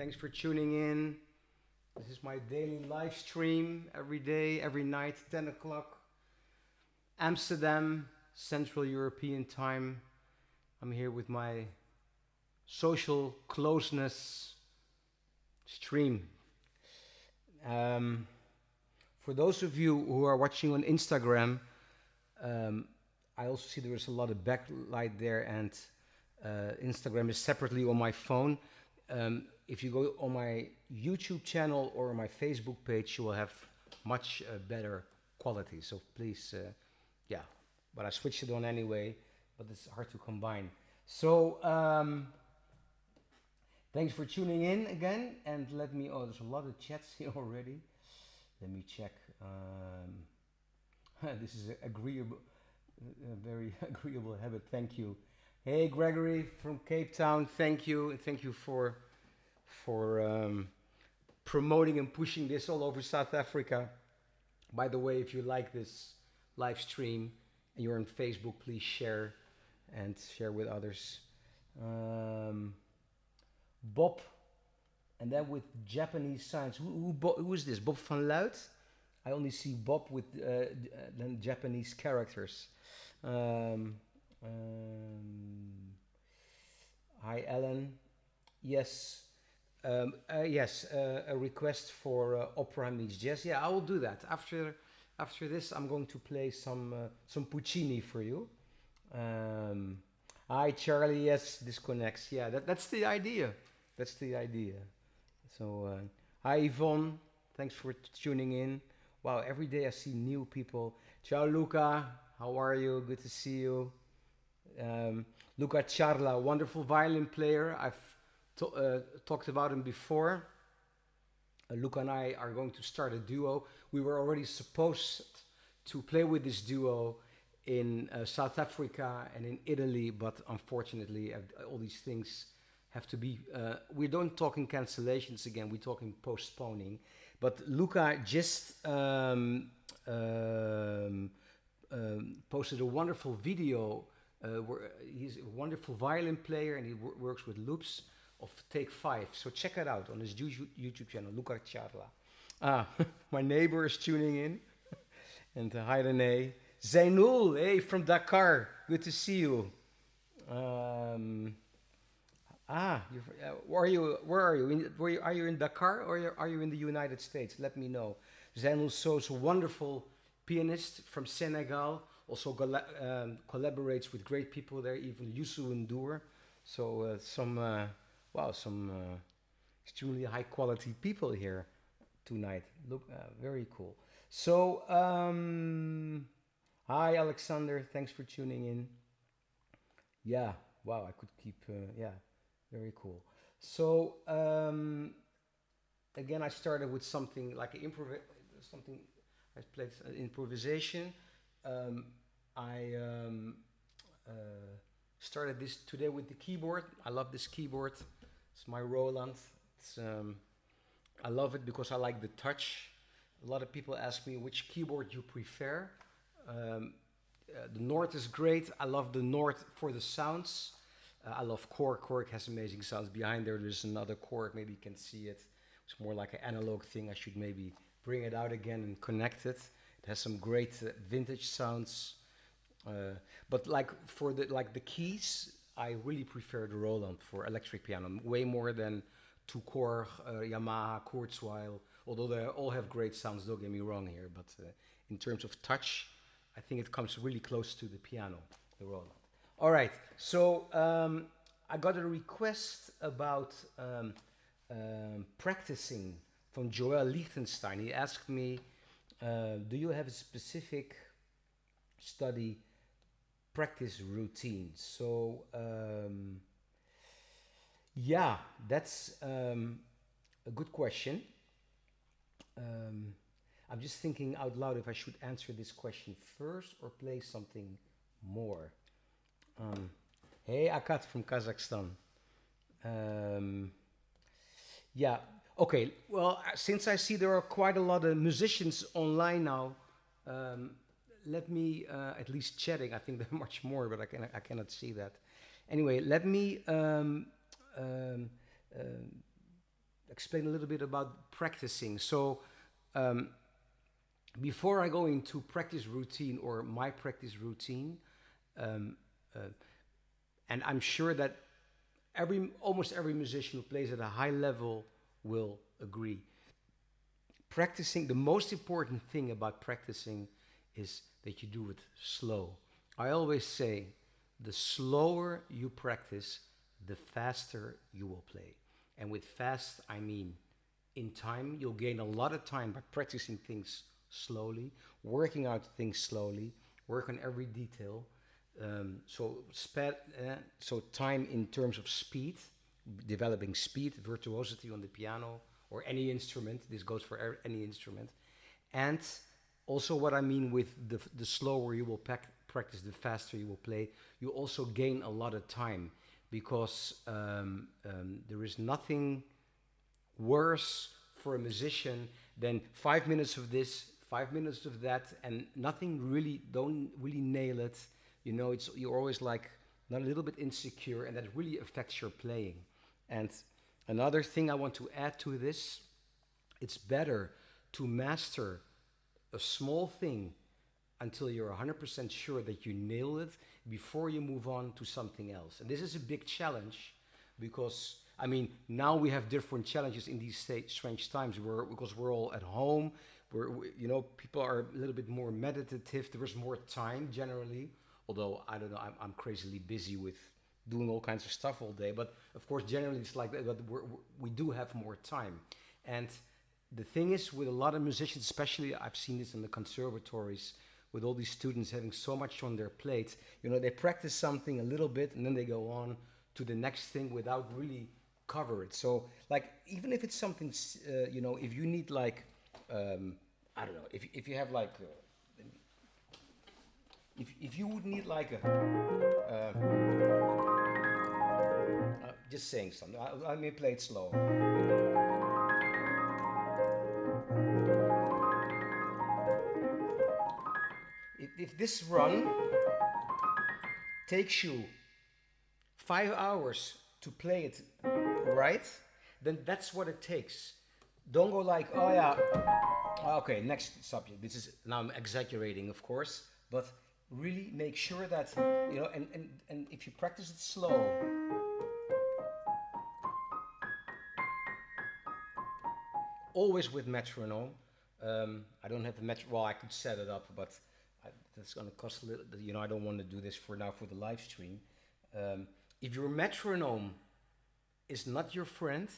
Thanks for tuning in. This is my daily live stream every day, every night, 10 o'clock, Amsterdam, Central European time. I'm here with my social closeness stream. For those of you who are watching on Instagram, um, I also see there is a lot of backlight there, and Instagram is separately on my phone. If you go on my YouTube channel or my Facebook page, you will have much better quality. So please, yeah. But I switched it on anyway, but it's hard to combine. So thanks for tuning in again, and let me. Oh, there's a lot of chats here already. Let me check. This is agreeable, a very agreeable habit. Thank you. Hey, Gregory from Cape Town. Thank you, and thank you for promoting and pushing this all over South Africa. By the way, if you like this live stream and you're on Facebook, please share and share with others. Bob, and then with Japanese signs. Who is this? Bob van Luit? I only see Bob with then Japanese characters. Hi, Ellen. Yes. Yes, a request for opera meets jazz. Yeah, I will do that. After this, I'm going to play some Puccini for you. Hi, Charlie. Yes, this connects. Yeah, that's the idea. That's the idea. So, hi, Yvonne. Thanks for tuning in. Wow, every day I see new people. Ciao, Luca. How are you? Good to see you. Luca Charla, wonderful violin player. I've talked about him before. Luca and I are going to start a duo. We were already supposed to play with this duo in South Africa and in Italy, but unfortunately, all these things have to be. We don't talking cancellations again. We're talking postponing. But Luca just posted a wonderful video. Where he's a wonderful violin player, and he works with loops of Take 5. So check it out on his YouTube channel, Luca Charla. My neighbor is tuning in. And hi, Renee. Zainul, hey, from Dakar. Good to see you. Where are you? Are you in Dakar, or are you in the United States? Let me know. Zainul So's a wonderful pianist from Senegal. Also collaborates with great people there, even Youssou N'Dour. So some extremely high quality people here tonight. Look, very cool. So hi, Alexander. Thanks for tuning in. Yeah, wow, I could keep. Yeah, very cool. So again, I started with something like something. I played improvisation. I started this today with the keyboard. I love this keyboard. It's my Roland. I love it because I like the touch. A lot of people ask me which keyboard you prefer. The Nord is great. I love the Nord for the sounds. I love Korg. Korg has amazing sounds. Behind there's another Korg. Maybe you can see it. It's more like an analog thing. I should maybe bring it out again and connect it. It has some great vintage sounds. But like for the keys, I really prefer the Roland for electric piano, way more than to Korg, Yamaha, Kurzweil. Although they all have great sounds, don't get me wrong here. But in terms of touch, I think it comes really close to the piano, the Roland. All right, so I got a request about practicing from Joel Lichtenstein. He asked me, do you have a specific study practice routine? So yeah, that's a good question. I'm just thinking out loud if I should answer this question first or play something more. Hey, Akat from Kazakhstan. Yeah, okay. Well, since I see there are quite a lot of musicians online now, let me at least chatting. I think there are much more, but I cannot see that. Anyway, let me explain a little bit about practicing. So before I go into practice routine or my practice routine, um, uh, and I'm sure that almost every musician who plays at a high level will agree. Practicing, the most important thing about practicing is that you do it slow. I always say the slower you practice, the faster you will play. And with fast, I mean in time. You'll gain a lot of time by practicing things slowly, working out things slowly, work on every detail. So time in terms of speed, developing speed, virtuosity on the piano or any instrument. This goes for any instrument. And also what I mean with the slower you will practice, the faster you will play. You also gain a lot of time because there is nothing worse for a musician than 5 minutes of this, 5 minutes of that, and nothing really, don't really nail it. You know, you're always like not a little bit insecure, and that really affects your playing. And another thing I want to add to this, it's better to master a small thing until you're 100% sure that you nail it before you move on to something else. And this is a big challenge because, I mean, now we have different challenges in these strange times because we're all at home. You know, people are a little bit more meditative. There is more time generally, although I don't know, I'm crazily busy with doing all kinds of stuff all day. But of course, generally it's like that, but we do have more time. And the thing is, with a lot of musicians, especially I've seen this in the conservatories, with all these students having so much on their plate, you know, they practice something a little bit and then they go on to the next thing without really cover it. So, like, even if it's something, you know, if you need like, I don't know, if you have like, if you would need like just saying something, I may play it slow. If this run takes you 5 hours to play it right, then that's what it takes. Don't go like, oh yeah, okay, next subject. This is, now I'm exaggerating, of course, but really make sure that, you know, and if you practice it slow, always with metronome. I don't have the metronome, well, I could set it up, but that's going to cost a little, you know, I don't want to do this for now for the live stream. If your metronome is not your friend,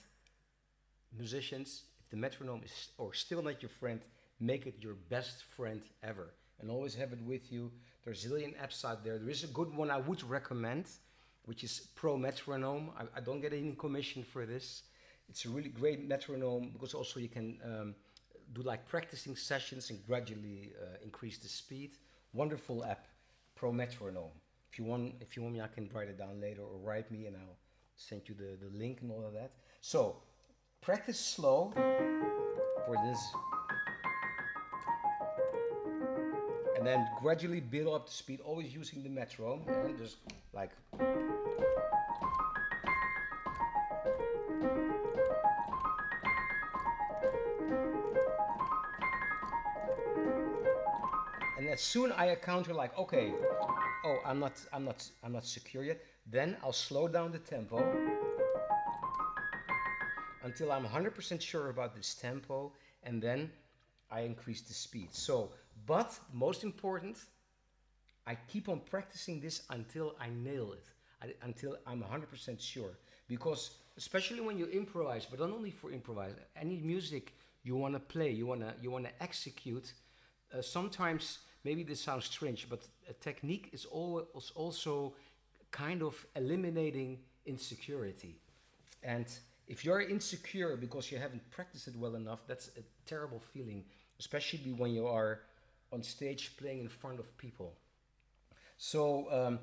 musicians, if the metronome is or still not your friend, make it your best friend ever. And always have it with you. There's a zillion apps out there. There is a good one I would recommend, which is Pro Metronome. I don't get any commission for this. It's a really great metronome because also you can do like practicing sessions and gradually increase the speed. Wonderful app, Pro Metronome. If you want me, I can write it down later or write me and I'll send you the link and all of that. So practice slow for this. And then gradually build up the speed, always using the metronome. And just like. And as soon I encounter like, okay, oh, I'm not secure yet, then I'll slow down the tempo until I'm 100% sure about this tempo, and then I increase the speed. So, but most important, I keep on practicing this until I nail it, until I'm 100% sure. Because especially when you improvise, but not only for improvise, any music you want to play, you want to execute. Sometimes maybe this sounds strange, but a technique is also kind of eliminating insecurity. And if you're insecure because you haven't practiced it well enough, that's a terrible feeling, especially when you are on stage playing in front of people. So,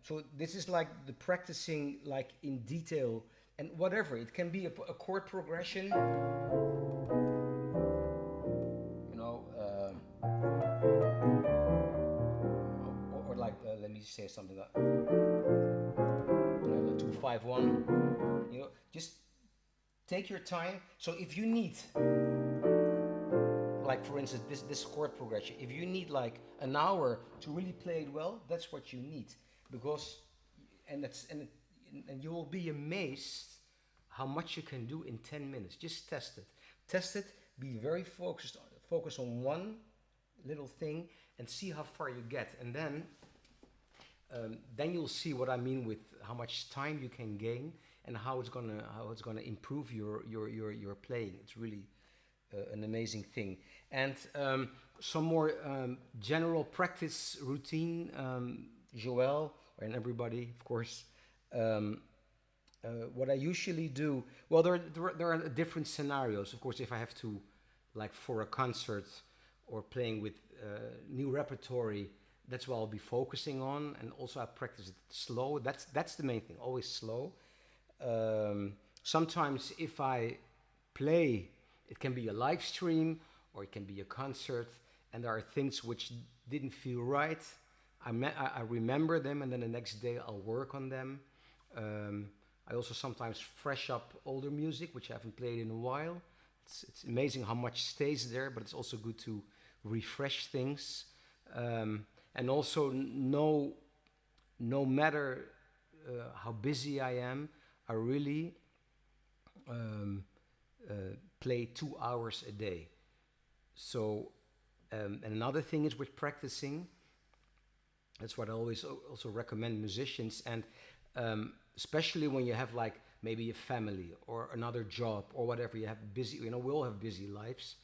so this is like the practicing, like in detail, and whatever. It can be a chord progression, you know, or like let me say something like, you know, 2-5-1. You know, just take your time. So if you need, like for instance, this chord progression, if you need like an hour to really play it well, that's what you need, because, and you will be amazed how much you can do in 10 minutes. Just test it. Test it. Be very focus on one little thing and see how far you get, and then you'll see what I mean with how much time you can gain and how it's gonna improve your playing. It's really an amazing thing. And some more general practice routine, Joel and everybody, of course. What I usually do, well, there are different scenarios. Of course, if I have to, like for a concert or playing with new repertory, that's what I'll be focusing on. And also I practice it slow. That's the main thing, always slow. Sometimes if I play, it can be a live stream or it can be a concert, and there are things which didn't feel right. I remember them, and then the next day I'll work on them. I also sometimes fresh up older music, which I haven't played in a while. It's amazing how much stays there, but it's also good to refresh things. And also, no matter how busy I am, I really play 2 hours a day. So, and another thing is with practicing, that's what I always also recommend musicians, and especially when you have like maybe a family or another job or whatever, you have busy, we all have busy lives.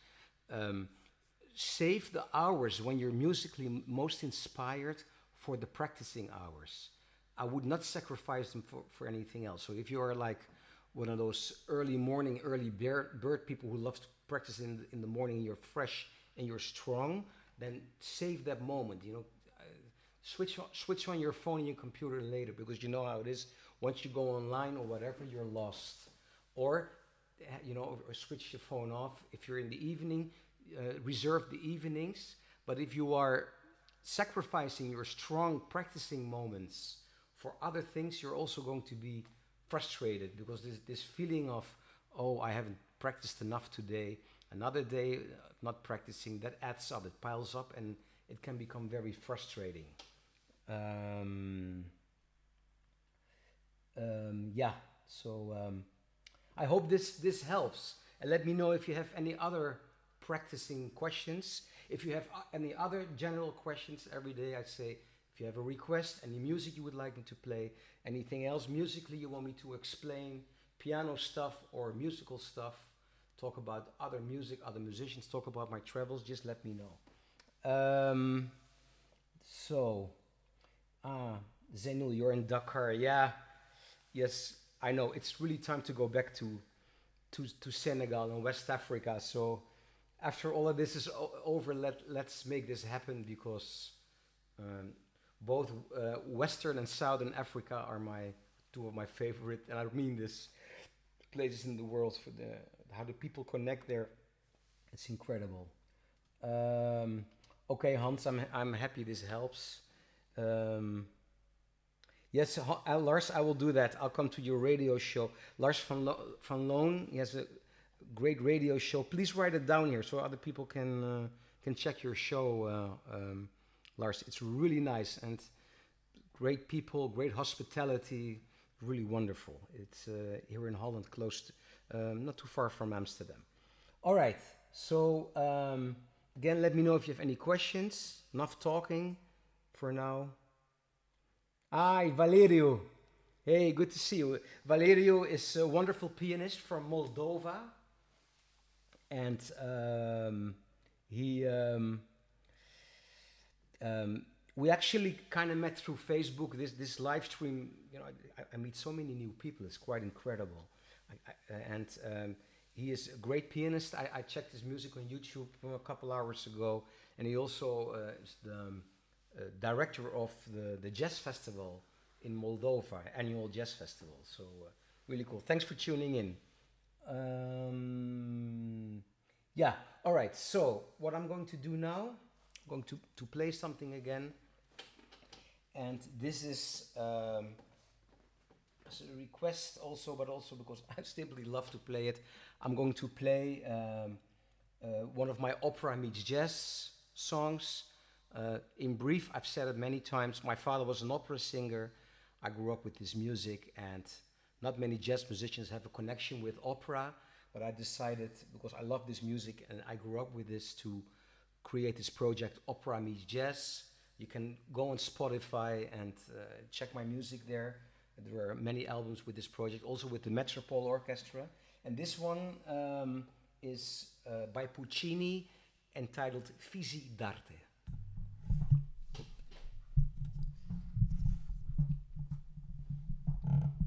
Save the hours when you're musically most inspired for the practicing hours. I would not sacrifice them for anything else. So if you are like one of those early morning, early bird people who love to practice in the morning, you're fresh and you're strong, then save that moment, switch on your phone and your computer later, because you know how it is. Once you go online or whatever, you're lost. Or, or switch your phone off. If you're in the evening, reserve the evenings. But if you are sacrificing your strong practicing moments for other things, you're also going to be frustrated, because this feeling of, oh, I haven't practiced enough today, another day not practicing, that adds up, it piles up, and it can become very frustrating. I hope this helps, and let me know if you have any other practicing questions. If you have any other general questions every day, I'd say, if you have a request, any music you would like me to play, anything else musically you want me to explain, piano stuff or musical stuff, talk about other music, other musicians, talk about my travels, just let me know. Zainul, you're in Dakar. Yeah, yes, I know. It's really time to go back to Senegal and West Africa. So after all of this is over, let's make this happen, because both Western and Southern Africa are two of my favorite, and I mean this, places in the world. For how the people connect there, it's incredible. Okay, Hans, I'm happy this helps. Yes, Lars, I will do that. I'll come to your radio show. Lars van Loon, he has a great radio show. Please write it down here so other people can check your show, Lars. It's really nice, and great people, great hospitality, really wonderful. It's here in Holland, close to, not too far from Amsterdam. All right, so again, let me know if you have any questions. Enough talking for now. Hi, Valerio. Hey, good to see you. Valerio is a wonderful pianist from Moldova, and we actually kind of met through Facebook. This live stream, I meet so many new people. It's quite incredible. He is a great pianist. I checked his music on YouTube a couple hours ago, and he also is the director of the jazz festival in Moldova, annual jazz festival. So really cool. Thanks for tuning in. All right. So what I'm going to do now, I'm going to play something again, and this is as a request also, but also because I simply love to play it. I'm going to play one of my opera meets jazz songs. In brief, I've said it many times. My father was an opera singer. I grew up with this music, and not many jazz musicians have a connection with opera. But I decided, because I love this music and I grew up with this, to create this project, Opera Meets Jazz. You can go on Spotify and check my music there. There are many albums with this project, also with the Metropole Orchestra. And this one is by Puccini, entitled Fisi d'arte.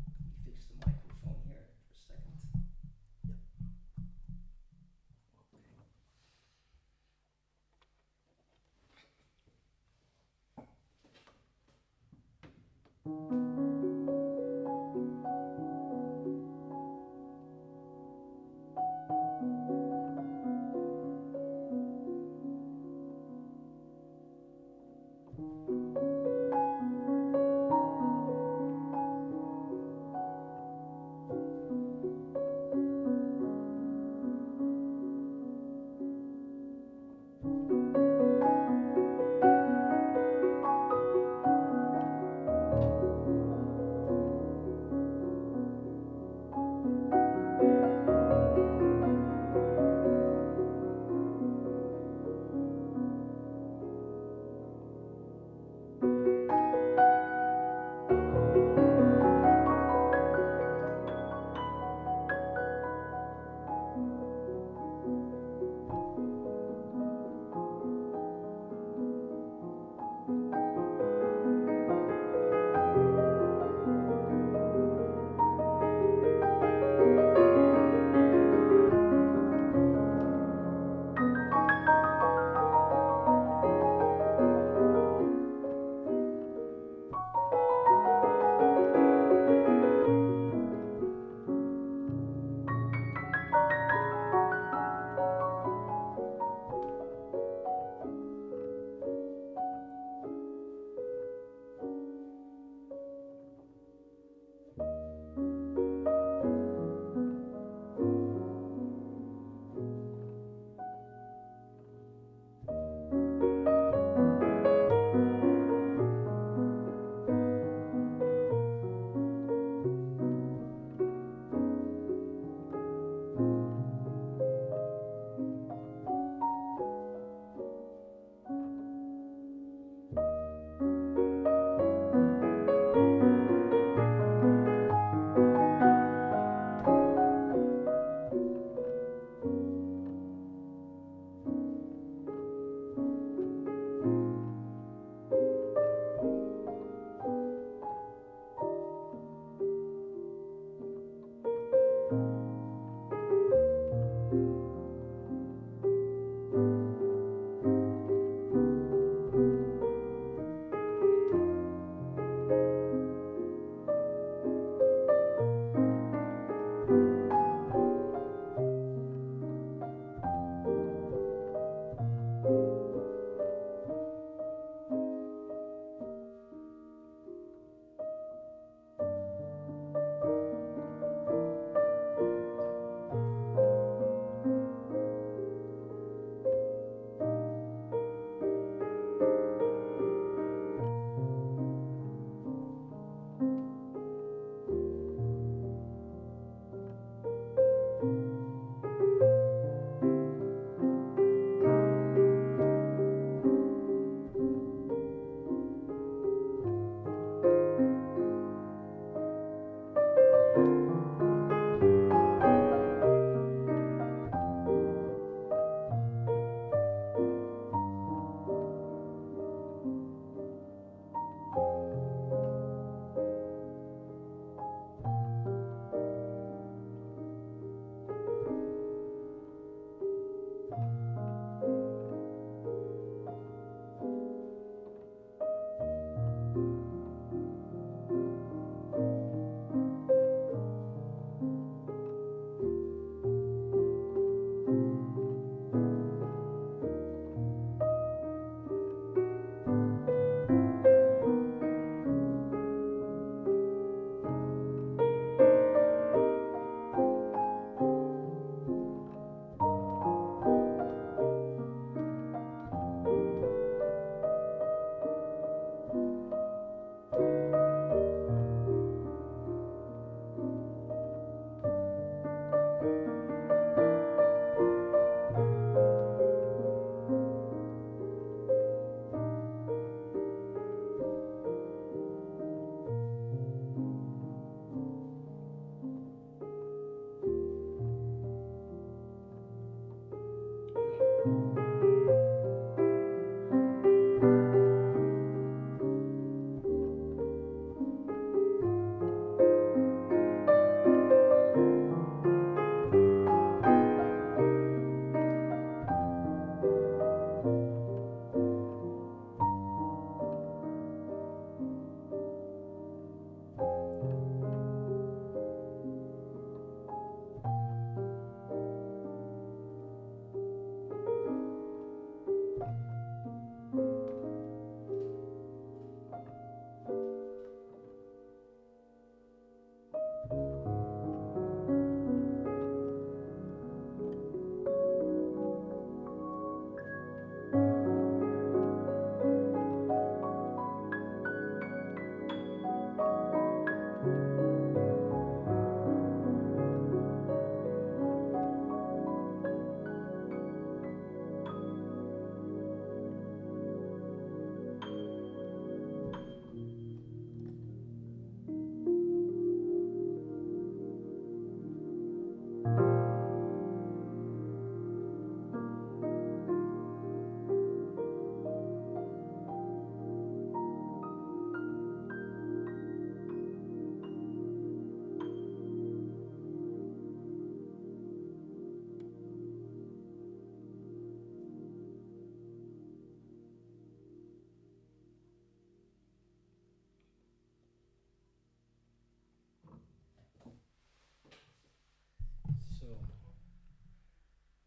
Let me fix the microphone here for a second. Yep. Okay.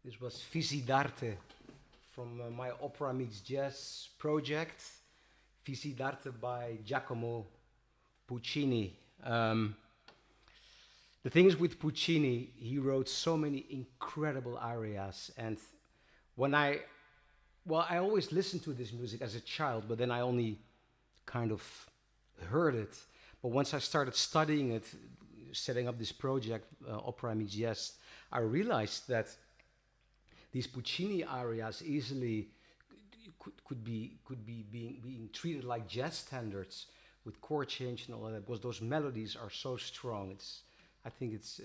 This was Visi d'Arte from my Opera Meets Jazz project. Visi d'Arte by Giacomo Puccini. The thing is with Puccini, he wrote so many incredible arias, and when I always listened to this music as a child, but then I only kind of heard it. But once I started studying it, setting up this project, Opera Meets Jazz, I realized that these Puccini arias easily could be being treated like jazz standards with chord change and all that, because those melodies are so strong. I think this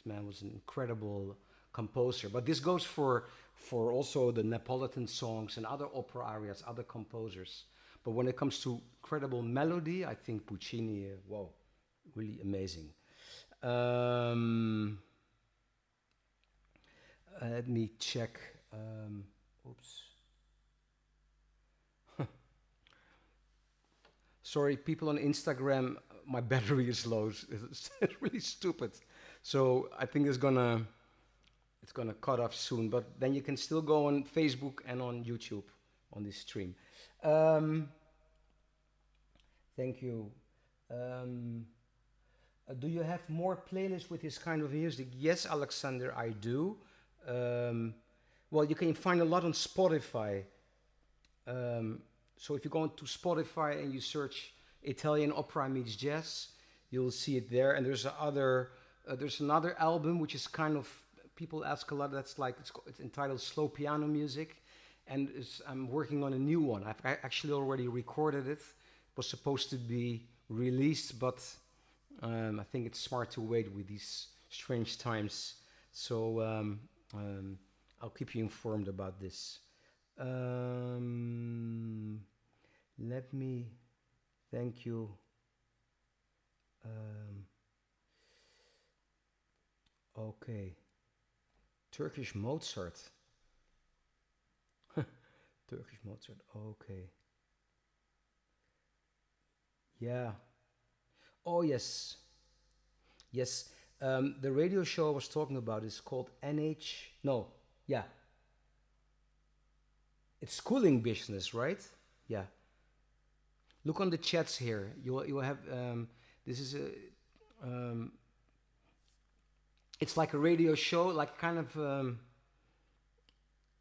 man was an incredible composer. But this goes for also the Neapolitan songs and other opera arias, other composers. But when it comes to credible melody, I think Puccini, wow, really amazing. Let me check. Oops. Sorry, people on Instagram, my battery is low. It's really stupid. So I think it's gonna cut off soon. But then you can still go on Facebook and on YouTube on this stream. Thank you. Do you have more playlists with this kind of music? Yes, Alexander, I do. Well, you can find a lot on Spotify. So if you go into Spotify and you search Italian Opera Meets Jazz, you'll see it there. And there's another album which is kind of, people ask a lot. That's like it's entitled Slow Piano Music, and I'm working on a new one. I actually already recorded it. It was supposed to be released, but I think it's smart to wait with these strange times. So I'll keep you informed about this. Let me thank you. Okay. Turkish Mozart. Turkish Mozart. Okay. Yeah. Oh, yes. Yes. The radio show I was talking about is called NH. No. Yeah. It's schooling business, right? Yeah. Look on the chats here. You will have. This is a. It's like a radio show, like kind of.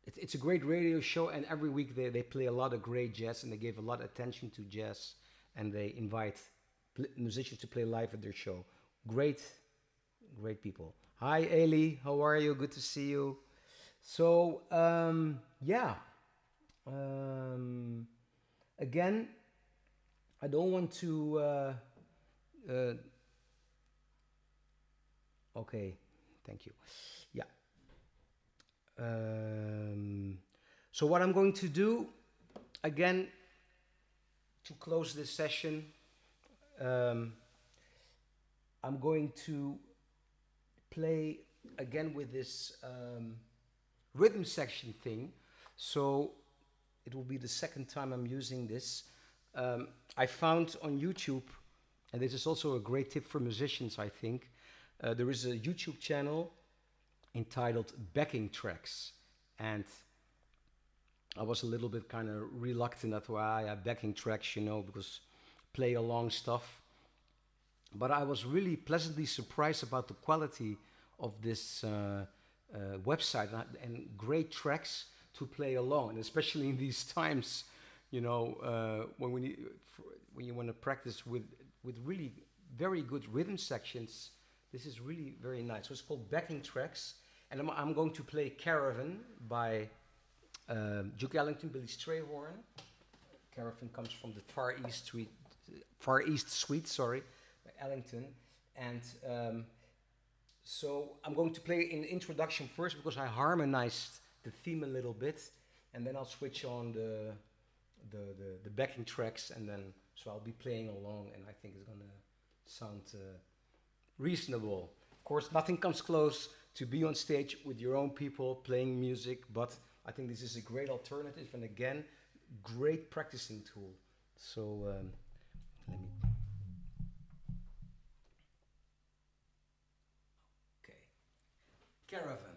It's a great radio show, and every week they play a lot of great jazz, and they give a lot of attention to jazz, and they invite musicians to play live at their show. Great people. Hi, Ailey. How are you? Good to see you. So, yeah. Again, I don't want to. Okay, thank you. Yeah. So what I'm going to do, again, to close this session, I'm going to play again with this rhythm section thing. So it will be the second time I'm using this. I found on YouTube, and this is also a great tip for musicians, I think, there is a YouTube channel entitled Backing Tracks, and I was a little bit kind of reluctant at why backing tracks, because play along stuff. But I was really pleasantly surprised about the quality of this website and great tracks to play along, and especially in these times, when you want to practice with really very good rhythm sections. This is really very nice. So it's called Backing Tracks, and I'm going to play Caravan by Duke Ellington, Billy Strayhorn. Caravan comes from the Far East Suite, by Ellington, and so I'm going to play an introduction first because I harmonized the theme a little bit, and then I'll switch on the backing tracks, and then so I'll be playing along, and I think it's gonna sound reasonable. Of course, nothing comes close to be on stage with your own people playing music, but I think this is a great alternative, and again, great practicing tool. So let me. Okay, Caravan.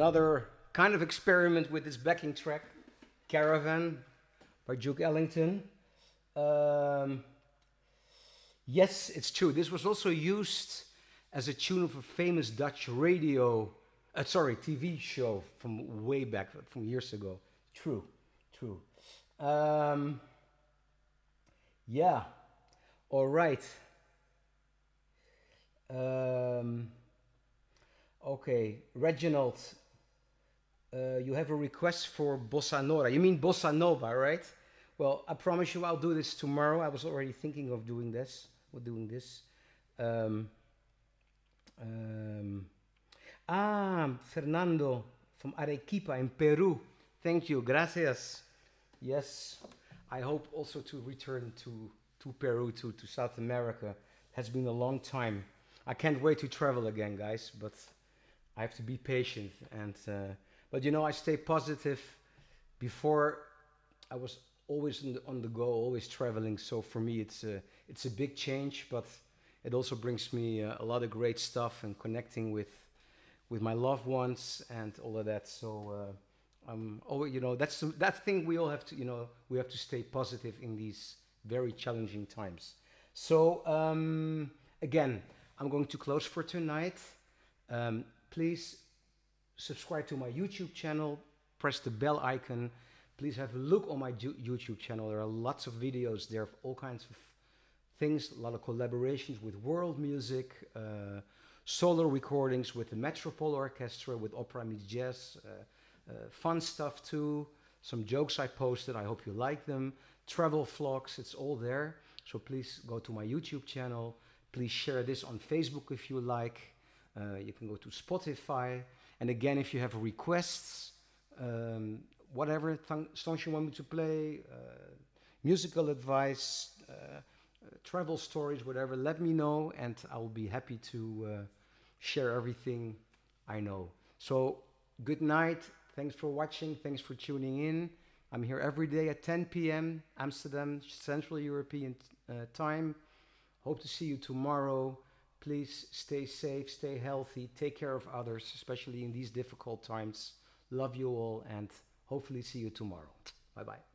another kind of experiment with this backing track, Caravan by Duke Ellington. Yes, it's true. This was also used as a tune of a famous Dutch TV show from way back, from years ago. True, true. Yeah, all right. Okay, Reginald, you have a request for Bossa Nova. You mean Bossa Nova, right? Well, I promise you I'll do this tomorrow. I was already thinking of doing this. Fernando from Arequipa in Peru. Thank you, gracias. Yes, I hope also to return to Peru, to South America. It has been a long time. I can't wait to travel again, guys, but I have to be patient. And but you know, I stay positive. Before, I was always on the go, always traveling. So for me, it's a big change, but it also brings me a lot of great stuff and connecting with my loved ones and all of that. So you know, that's that thing we all have to, you know, we have to stay positive in these very challenging times. So again, I'm going to close for tonight. Please subscribe to my YouTube channel, press the bell icon. Please have a look on my YouTube channel. There are lots of videos there of all kinds of things, a lot of collaborations with world music, solo recordings with the Metropole Orchestra, with opera meets jazz, fun stuff too, some jokes I posted, I hope you like them, travel vlogs, it's all there. So please go to my YouTube channel. Please share this on Facebook if you like. You can go to Spotify. And again, if you have requests, whatever songs you want me to play, musical advice, travel stories, whatever, let me know and I will be happy to share everything I know. So good night. Thanks for watching. Thanks for tuning in. I'm here every day at 10 p.m. Amsterdam, Central European time. Hope to see you tomorrow. Please stay safe, stay healthy, take care of others, especially in these difficult times. Love you all and hopefully see you tomorrow. Bye-bye.